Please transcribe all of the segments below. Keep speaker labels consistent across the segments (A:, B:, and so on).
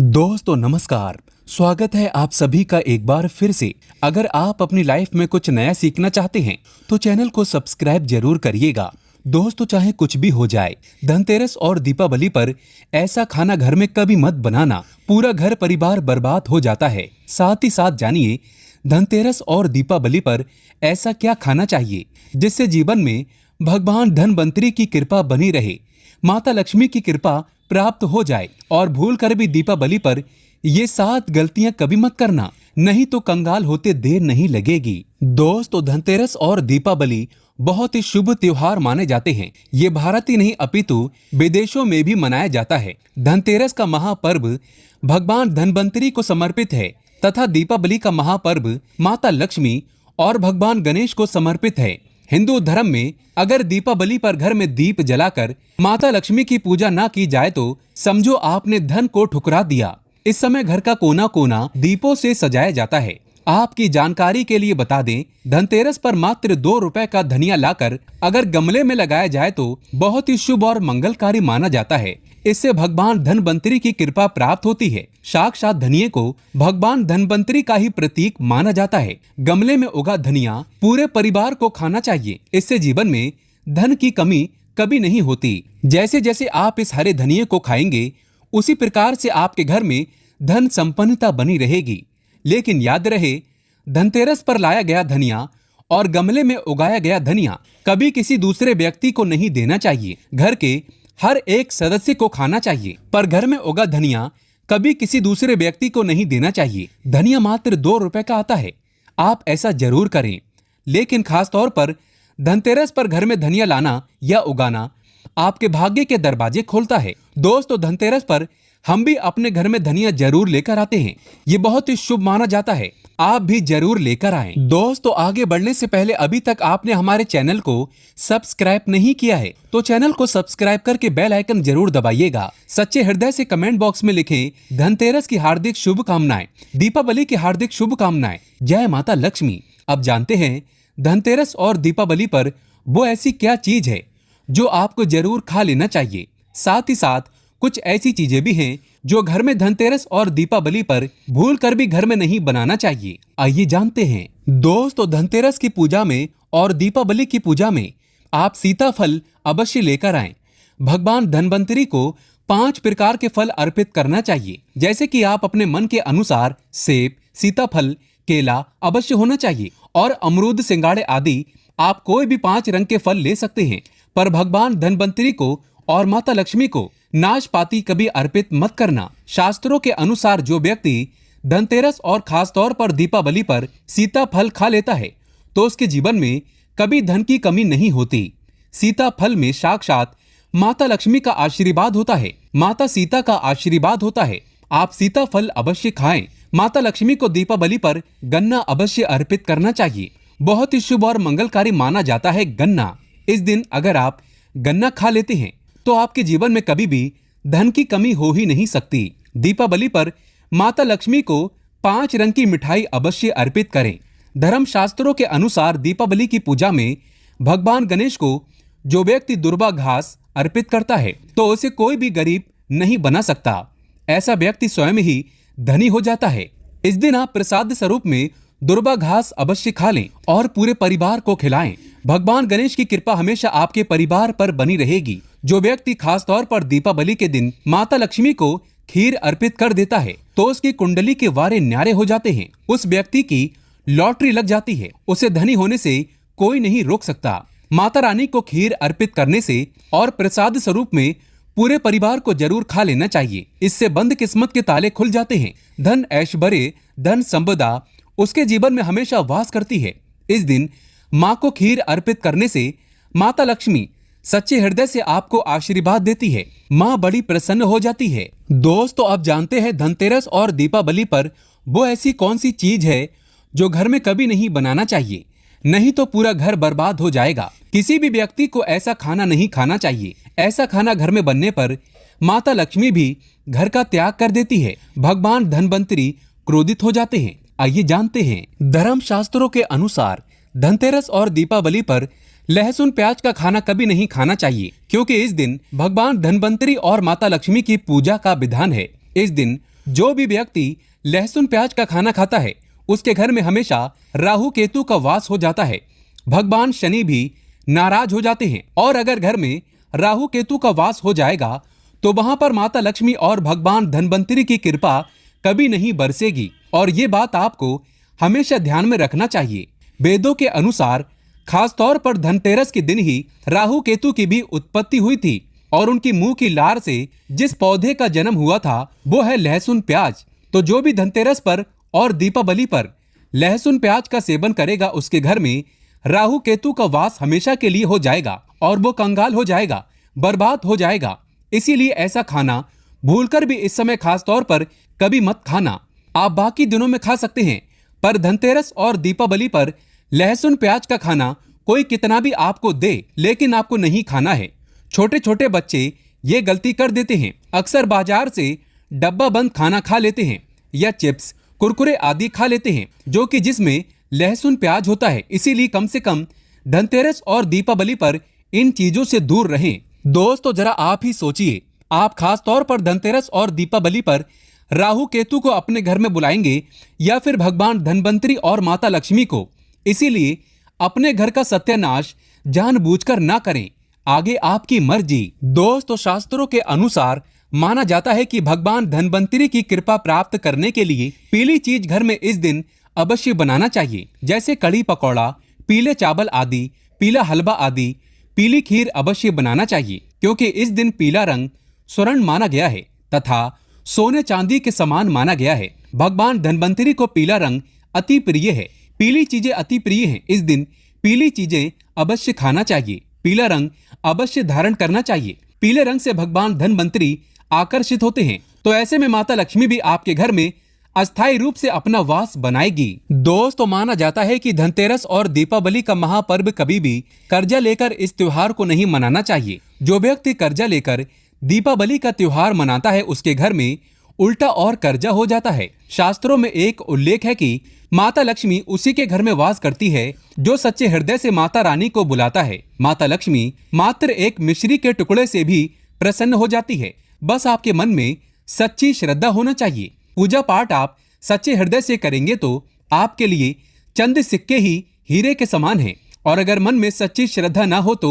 A: दोस्तों नमस्कार। स्वागत है आप सभी का एक बार फिर से। अगर आप अपनी लाइफ में कुछ नया सीखना चाहते हैं तो चैनल को सब्सक्राइब जरूर करिएगा। दोस्तों चाहे कुछ भी हो जाए, धनतेरस और दीपावली पर ऐसा खाना घर में कभी मत बनाना, पूरा घर परिवार बर्बाद हो जाता है। साथ ही साथ जानिए धनतेरस और दीपावली पर ऐसा क्या खाना चाहिए जिससे जीवन में भगवान धनवंतरी की कृपा बनी रहे, माता लक्ष्मी की कृपा प्राप्त हो जाए। और भूल कर भी दीपावली पर ये 7 गलतियां कभी मत करना, नहीं तो कंगाल होते देर नहीं लगेगी। दोस्तों धनतेरस और दीपावली बहुत ही शुभ त्योहार माने जाते हैं। ये भारत ही नहीं अपितु विदेशों में भी मनाया जाता है। धनतेरस का महापर्व भगवान धनवंतरी को समर्पित है तथा दीपावली का महापर्व माता लक्ष्मी और भगवान गणेश को समर्पित है। हिंदू धर्म में अगर दीपावली पर घर में दीप जलाकर माता लक्ष्मी की पूजा ना की जाए तो समझो आपने धन को ठुकरा दिया। इस समय घर का कोना कोना दीपों से सजाया जाता है। आपकी जानकारी के लिए बता दें, धनतेरस पर मात्र 2 रुपए का धनिया लाकर अगर गमले में लगाया जाए तो बहुत ही शुभ और मंगलकारी माना जाता है। इससे भगवान धनवंतरी की कृपा प्राप्त होती है। साक्षात धनिये को भगवान धनवंतरी का ही प्रतीक माना जाता है। गमले में उगा धनिया पूरे परिवार को खाना चाहिए। इससे जीवन में धन की कमी कभी नहीं होती। जैसे जैसे आप इस हरे धनिये को खाएंगे उसी प्रकार से आपके घर में धन संपन्नता बनी रहेगी। लेकिन याद रहे, धनतेरस पर लाया गया धनिया और गमले में उगाया गया धनिया कभी किसी दूसरे व्यक्ति को नहीं देना चाहिए। घर के हर एक सदस्य को खाना चाहिए, पर घर में उगा धनिया कभी किसी दूसरे व्यक्ति को नहीं देना चाहिए। धनिया मात्र 2 रुपए का आता है, आप ऐसा जरूर करें। लेकिन खास तौर पर धनतेरस पर घर में धनिया लाना या उगाना आपके भाग्य के दरवाजे खोलता है। दोस्तों धनतेरस पर हम भी अपने घर में धनिया जरूर लेकर आते हैं। ये बहुत ही शुभ माना जाता है, आप भी जरूर लेकर आएं। दोस्तों आगे बढ़ने से पहले अभी तक आपने हमारे चैनल को सब्सक्राइब नहीं किया है तो चैनल को सब्सक्राइब करके बेल आइकन जरूर दबाइएगा। सच्चे हृदय से कमेंट बॉक्स में लिखें धनतेरस की हार्दिक शुभकामनाएं, दीपावली की हार्दिक शुभकामनाएं, जय माता लक्ष्मी। अब जानते हैं धनतेरस और दीपावली पर वो ऐसी क्या चीज है जो आपको जरूर खा लेना चाहिए। साथ ही साथ कुछ ऐसी चीजें भी हैं जो घर में धनतेरस और दीपावली पर भूल कर भी घर में नहीं बनाना चाहिए। आइए जानते हैं। दोस्तों धनतेरस की पूजा में और दीपावली की पूजा में आप सीताफल अवश्य लेकर आएं। भगवान धनवंतरी को 5 प्रकार के फल अर्पित करना चाहिए। जैसे कि आप अपने मन के अनुसार सेब, सीताफल, केला अवश्य होना चाहिए और अमरूद, सिंगाड़े आदि आप कोई भी 5 रंग के फल ले सकते हैं। पर भगवान धनवंतरी को और माता लक्ष्मी को नाशपाती कभी अर्पित मत करना। शास्त्रों के अनुसार जो व्यक्ति धनतेरस और खास तौर पर दीपावली पर सीताफल खा लेता है तो उसके जीवन में कभी धन की कमी नहीं होती। सीताफल में साक्षात माता लक्ष्मी का आशीर्वाद होता है, माता सीता का आशीर्वाद होता है। आप सीताफल अवश्य खाएं। माता लक्ष्मी को दीपावली पर गन्ना अवश्य अर्पित करना चाहिए। बहुत ही शुभ और मंगलकारी माना जाता है गन्ना। इस दिन अगर आप गन्ना खा लेते हैं तो आपके जीवन में कभी भी धन की कमी हो ही नहीं सकती। दीपावली पर माता लक्ष्मी को 5 रंग की मिठाई अवश्य अर्पित करें। धर्म शास्त्रों के अनुसार दीपावली की पूजा में भगवान गणेश को जो व्यक्ति दुर्वा घास अर्पित करता है तो उसे कोई भी गरीब नहीं बना सकता। ऐसा व्यक्ति स्वयं ही धनी हो जाता है। इस दिन आप प्रसाद स्वरूप में दुर्वा घास अवश्य खा लें और पूरे परिवार को खिलाएं। भगवान गणेश की कृपा हमेशा आपके परिवार पर बनी रहेगी। जो व्यक्ति खास तौर पर दीपावली के दिन माता लक्ष्मी को खीर अर्पित कर देता है तो उसकी कुंडली के वारे न्यारे हो जाते हैं। उस व्यक्ति की लॉटरी लग जाती है, उसे धनी होने से कोई नहीं रोक सकता। माता रानी को खीर अर्पित करने से और प्रसाद स्वरूप में पूरे परिवार को जरूर खा लेना चाहिए। इससे बंद किस्मत के ताले खुल जाते हैं। धन ऐश्वर्य, धन संपदा उसके जीवन में हमेशा वास करती है। इस दिन माँ को खीर अर्पित करने से माता लक्ष्मी सच्चे हृदय से आपको आशीर्वाद देती है। माँ बड़ी प्रसन्न हो जाती है। दोस्तों अब जानते हैं धनतेरस और दीपावली पर वो ऐसी कौन सी चीज है जो घर में कभी नहीं बनाना चाहिए, नहीं तो पूरा घर बर्बाद हो जाएगा। किसी भी व्यक्ति को ऐसा खाना नहीं खाना चाहिए। ऐसा खाना घर में बनने पर माता लक्ष्मी भी घर का त्याग कर देती है। भगवान धनवंतरी क्रोधित हो जाते हैं। आइए जानते हैं। धर्म शास्त्रों के अनुसार धनतेरस और दीपावली पर लहसुन प्याज का खाना कभी नहीं खाना चाहिए, क्योंकि इस दिन भगवान धनवंतरी और माता लक्ष्मी की पूजा का विधान है। इस दिन जो भी व्यक्ति लहसुन प्याज का खाना खाता है उसके घर में हमेशा राहु केतु का वास हो जाता है। भगवान शनि भी नाराज हो जाते हैं और अगर घर में राहु केतु का वास हो जाएगा तो वहां पर माता लक्ष्मी और भगवान धनवंतरी की कृपा कभी नहीं बरसेगी। और ये बात आपको हमेशा ध्यान में रखना चाहिए। वेदों के अनुसार खासतौर पर धनतेरस के दिन ही राहु केतु की भी उत्पत्ति हुई थी और उनकी मुंह की लार से जिस पौधे का जन्म हुआ था वो है लहसुन प्याज। तो जो भी धनतेरस पर और दीपावली पर लहसुन प्याज का सेवन करेगा उसके घर में राहु केतु का वास हमेशा के लिए हो जाएगा और वो कंगाल हो जाएगा, बर्बाद हो जाएगा। इसीलिए ऐसा खाना भूलकर भी इस समय खास तौर पर कभी मत खाना। आप बाकी दिनों में खा सकते हैं पर धनतेरस और दीपावली पर लहसुन प्याज का खाना कोई कितना भी आपको दे लेकिन आपको नहीं खाना है। छोटे छोटे बच्चे ये गलती कर देते हैं, अक्सर बाजार से डब्बा बंद खाना खा लेते हैं या चिप्स कुरकुरे आदि खा लेते हैं जो कि जिसमें लहसुन प्याज होता है। इसीलिए कम से कम धनतेरस और दीपावली पर इन चीजों से दूर रहें। दोस्तों जरा आप ही सोचिए, आप खास तौर पर धनतेरस और दीपावली पर राहु केतु को अपने घर में बुलाएंगे या फिर भगवान धनवंतरी और माता लक्ष्मी को। इसीलिए अपने घर का सत्यानाश जानबूझकर ना करें, आगे आपकी मर्जी। दोस्तों शास्त्रों के अनुसार माना जाता है कि भगवान धनवंतरी की कृपा प्राप्त करने के लिए पीली चीज घर में इस दिन अवश्य बनाना चाहिए, जैसे कड़ी पकौड़ा, पीले चावल आदि, पीला हलवा आदि। पीली खीर अवश्य बनाना चाहिए क्योंकि इस दिन पीला रंग स्वर्ण माना गया है तथा सोने चांदी के समान माना गया है। भगवान धनवंतरी को पीला रंग अति प्रिय है, पीली चीजें अति प्रिय हैं। इस दिन पीली चीजें अवश्य खाना चाहिए, पीला रंग अवश्य धारण करना चाहिए। पीले रंग से भगवान धनवंतरी आकर्षित होते हैं तो ऐसे में माता लक्ष्मी भी आपके घर में अस्थायी रूप से अपना वास बनाएगी। दोस्तों माना जाता है कि धनतेरस और दीपावली का महापर्व कभी भी कर्जा लेकर इस त्योहार को नहीं मनाना चाहिए। जो व्यक्ति कर्जा लेकर दीपावली का त्योहार मनाता है उसके घर में उल्टा और कर्जा हो जाता है। शास्त्रों में एक उल्लेख है कि माता लक्ष्मी उसी के घर में वास करती है जो सच्चे हृदय से माता रानी को बुलाता है। माता लक्ष्मी मात्र एक मिश्री के टुकड़े से भी प्रसन्न हो जाती है। बस आपके मन में सच्ची श्रद्धा होना चाहिए। पूजा पाठ आप सच्चे हृदय से करेंगे तो आपके लिए चंद सिक्के ही हीरे के समान हैं और अगर मन में सच्ची श्रद्धा ना हो तो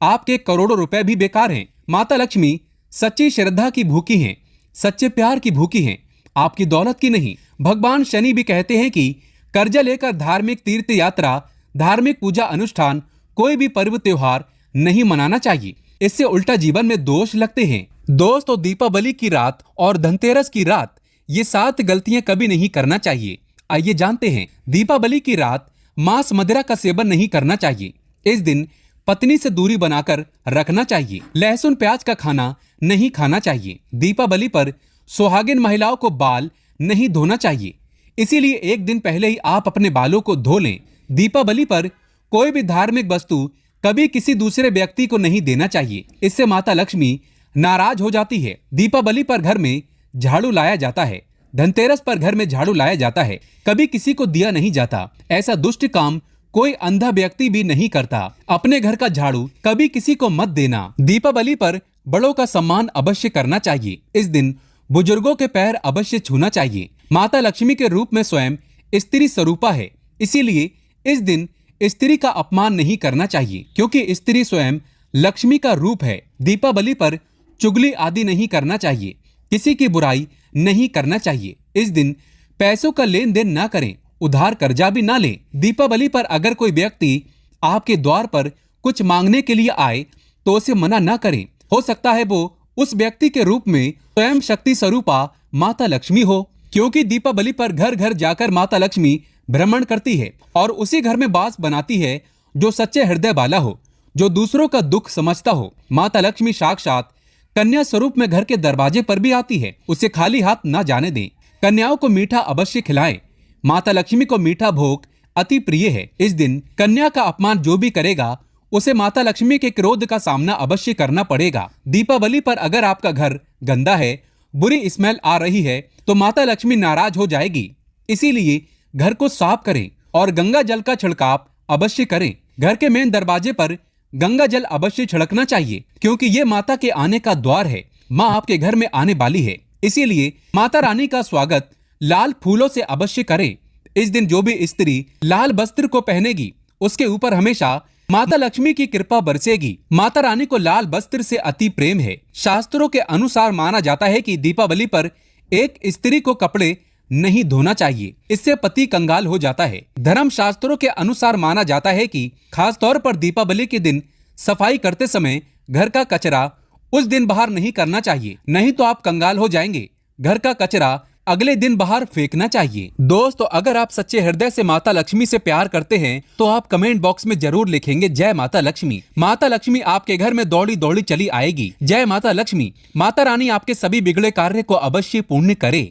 A: आपके करोड़ों रुपए भी बेकार हैं। माता लक्ष्मी सच्ची श्रद्धा की भूखी हैं, सच्चे प्यार की भूखी हैं, आपकी दौलत की नहीं। भगवान शनि भी कहते हैं कि कर्जा लेकर धार्मिक तीर्थ यात्रा, धार्मिक पूजा अनुष्ठान, कोई भी पर्व त्योहार नहीं मनाना चाहिए, इससे उल्टा जीवन में दोष लगते हैं। दोस्तों दीपावली की रात और धनतेरस की रात ये 7 गलतियां कभी नहीं करना चाहिए। आइए जानते हैं। दीपावली की रात मांस मदिरा का सेवन नहीं करना चाहिए। इस दिन पत्नी से दूरी बनाकर रखना चाहिए। लहसुन प्याज का खाना नहीं खाना चाहिए। दीपावली पर सुहागिन महिलाओं को बाल नहीं धोना चाहिए, इसीलिए एक दिन पहले ही आप अपने बालों को धो लें। दीपावली पर कोई भी धार्मिक वस्तु कभी किसी दूसरे व्यक्ति को नहीं देना चाहिए, इससे माता लक्ष्मी नाराज हो जाती है। दीपावली पर घर में झाड़ू लाया जाता है, धनतेरस पर घर में झाड़ू लाया जाता है, कभी किसी को दिया नहीं जाता। ऐसा दुष्ट काम कोई अंधा व्यक्ति भी नहीं करता। अपने घर का झाड़ू कभी किसी को मत देना। दीपावली पर बड़ों का सम्मान अवश्य करना चाहिए। इस दिन बुजुर्गों के पैर अवश्य छूना चाहिए। माता लक्ष्मी के रूप में स्वयं स्त्री स्वरूपा है, इसीलिए इस दिन स्त्री का अपमान नहीं करना चाहिए क्योंकि स्त्री स्वयं लक्ष्मी का रूप है। दीपावली पर चुगली आदि नहीं करना चाहिए, किसी की बुराई नहीं करना चाहिए। इस दिन पैसों का लेन देन ना करें, उधार कर्जा भी ना लें। दीपावली पर अगर कोई व्यक्ति आपके द्वार पर कुछ मांगने के लिए आए तो उसे मना ना करें। हो सकता है वो उस व्यक्ति के रूप में स्वयं शक्ति स्वरूपा माता लक्ष्मी हो, क्योंकि दीपावली पर घर घर जाकर माता लक्ष्मी भ्रमण करती है और उसी घर में बास बनाती है जो सच्चे हृदय वाला हो, जो दूसरों का दुख समझता हो। माता लक्ष्मी साक्षात कन्या स्वरूप में घर के दरवाजे पर भी आती है, उसे खाली हाथ ना जाने दें। कन्याओं को मीठा अवश्य खिलाएं। माता लक्ष्मी को मीठा भोग अति प्रिय है। इस दिन कन्या का अपमान जो भी करेगा उसे माता लक्ष्मी के क्रोध का सामना अवश्य करना पड़ेगा। दीपावली पर अगर आपका घर गंदा है, बुरी स्मेल आ रही है तो माता लक्ष्मी नाराज हो जाएगी। इसीलिए घर को साफ करें और गंगा जल का छिड़काव अवश्य करें। घर के मेन दरवाजे पर गंगा जल अवश्य छिड़कना चाहिए क्योंकि ये माता के आने का द्वार है। माँ आपके घर में आने वाली है, इसीलिए माता रानी का स्वागत लाल फूलों से अवश्य करें। इस दिन जो भी स्त्री लाल वस्त्र को पहनेगी उसके ऊपर हमेशा माता लक्ष्मी की कृपा बरसेगी। माता रानी को लाल वस्त्र से अति प्रेम है। शास्त्रों के अनुसार माना जाता है कि दीपावली पर एक स्त्री को कपड़े नहीं धोना चाहिए, इससे पति कंगाल हो जाता है। धर्म शास्त्रों के अनुसार माना जाता है कि खास तौर पर दीपावली के दिन सफाई करते समय घर का कचरा उस दिन बाहर नहीं करना चाहिए, नहीं तो आप कंगाल हो जाएंगे। घर का कचरा अगले दिन बाहर फेंकना चाहिए। दोस्तों, अगर आप सच्चे हृदय से माता लक्ष्मी से प्यार करते हैं तो आप कमेंट बॉक्स में जरूर लिखेंगे जय माता लक्ष्मी। माता लक्ष्मी आपके घर में दौड़ी दौड़ी चली आएगी। जय माता लक्ष्मी। माता रानी आपके सभी बिगड़े कार्य को अवश्य पूर्ण करे।